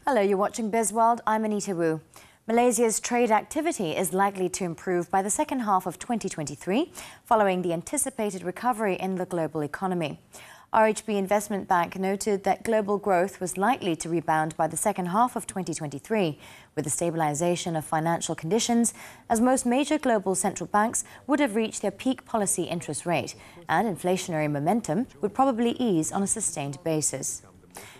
Hello, you're watching Bizworld. I'm Anita. Malaysia's trade activity is likely to improve by the second half of 2023, following the anticipated recovery in the global economy. RHB Investment Bank noted that global growth was likely to rebound by the second half of 2023, with the stabilization of financial conditions, as most major global central banks would have reached their peak policy interest rate, and inflationary momentum would probably ease on a sustained basis.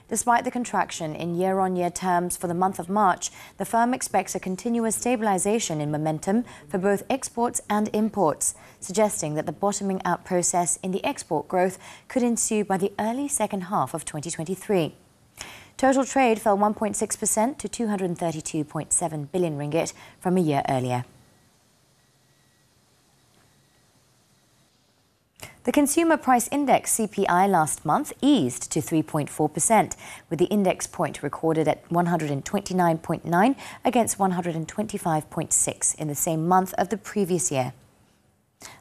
Despite the contraction in year-on-year terms for the month of March, the firm expects a continuous stabilization in momentum for both exports and imports, suggesting that the bottoming out process in the export growth could ensue by the early second half of 2023. Total trade fell 1.6% to 232.7 billion ringgit from a year earlier. The Consumer Price Index (CPI) last month eased to 3.4%, with the index point recorded at 129.9 against 125.6 in the same month of the previous year.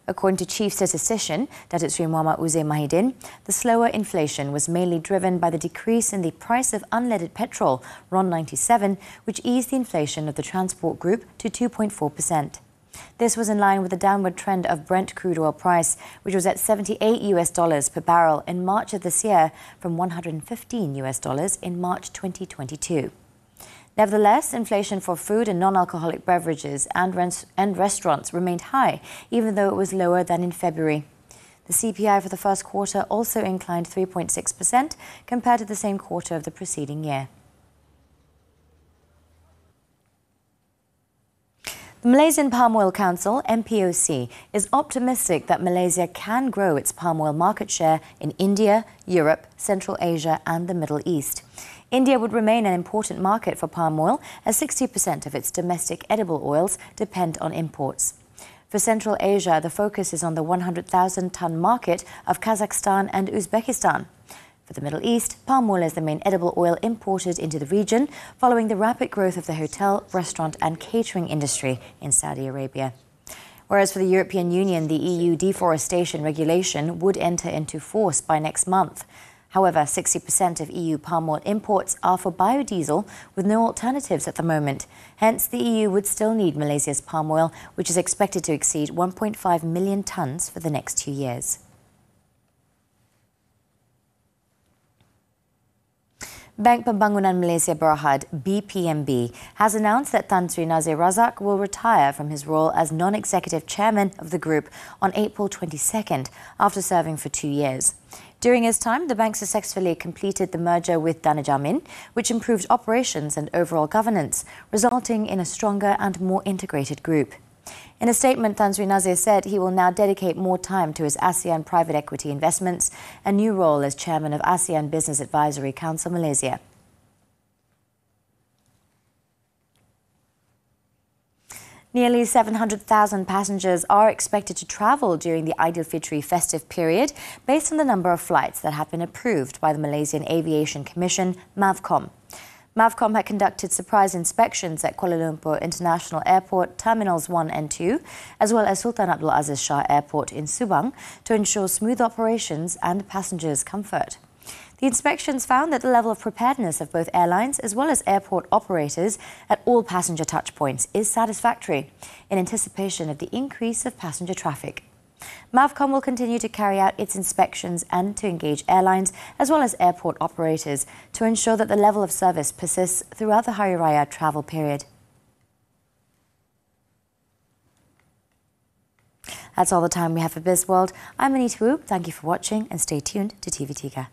According to Chief Statistician Datuk Sri Muhammad Uzair Mahidin, the slower inflation was mainly driven by the decrease in the price of unleaded petrol, RON 97, which eased the inflation of the transport group to 2.4%. This was in line with the downward trend of Brent crude oil price, which was at $78 per barrel in March of this year from $115 in March 2022. Nevertheless, inflation for food and non-alcoholic beverages and restaurants remained high, even though it was lower than in February. The CPI for the first quarter also inclined 3.6% compared to the same quarter of the preceding year. The Malaysian Palm Oil Council, MPOC, is optimistic that Malaysia can grow its palm oil market share in India, Europe, Central Asia and the Middle East. India would remain an important market for palm oil, as 60% of its domestic edible oils depend on imports. For Central Asia, the focus is on the 100,000-ton market of Kazakhstan and Uzbekistan. For the Middle East, palm oil is the main edible oil imported into the region, following the rapid growth of the hotel, restaurant and catering industry in Saudi Arabia. Whereas for the European Union, the EU deforestation regulation would enter into force by next month. However, 60% of EU palm oil imports are for biodiesel, with no alternatives at the moment. Hence, the EU would still need Malaysia's palm oil, which is expected to exceed 1.5 million tonnes for the next 2 years. Bank Pembangunan Malaysia Berhad, BPMB, has announced that Tan Sri Nazir Razak will retire from his role as non-executive chairman of the group on April 22nd, after serving for 2 years. During his time, the bank successfully completed the merger with Dana Jamin, which improved operations and overall governance, resulting in a stronger and more integrated group. In a statement, Tan Sri Nazir said he will now dedicate more time to his ASEAN private equity investments, a new role as chairman of ASEAN Business Advisory Council Malaysia. Nearly 700,000 passengers are expected to travel during the Aidilfitri festive period, based on the number of flights that have been approved by the Malaysian Aviation Commission, MAVCOM. MAVCOM had conducted surprise inspections at Kuala Lumpur International Airport Terminals 1 and 2, as well as Sultan Abdul Aziz Shah Airport in Subang, to ensure smooth operations and passengers' comfort. The inspections found that the level of preparedness of both airlines as well as airport operators at all passenger touchpoints is satisfactory, in anticipation of the increase of passenger traffic. MAVCOM will continue to carry out its inspections and to engage airlines as well as airport operators to ensure that the level of service persists throughout the Hari Raya travel period. That's all the time we have for Bizworld. I'm Anita. Thank you for watching and stay tuned to TV3.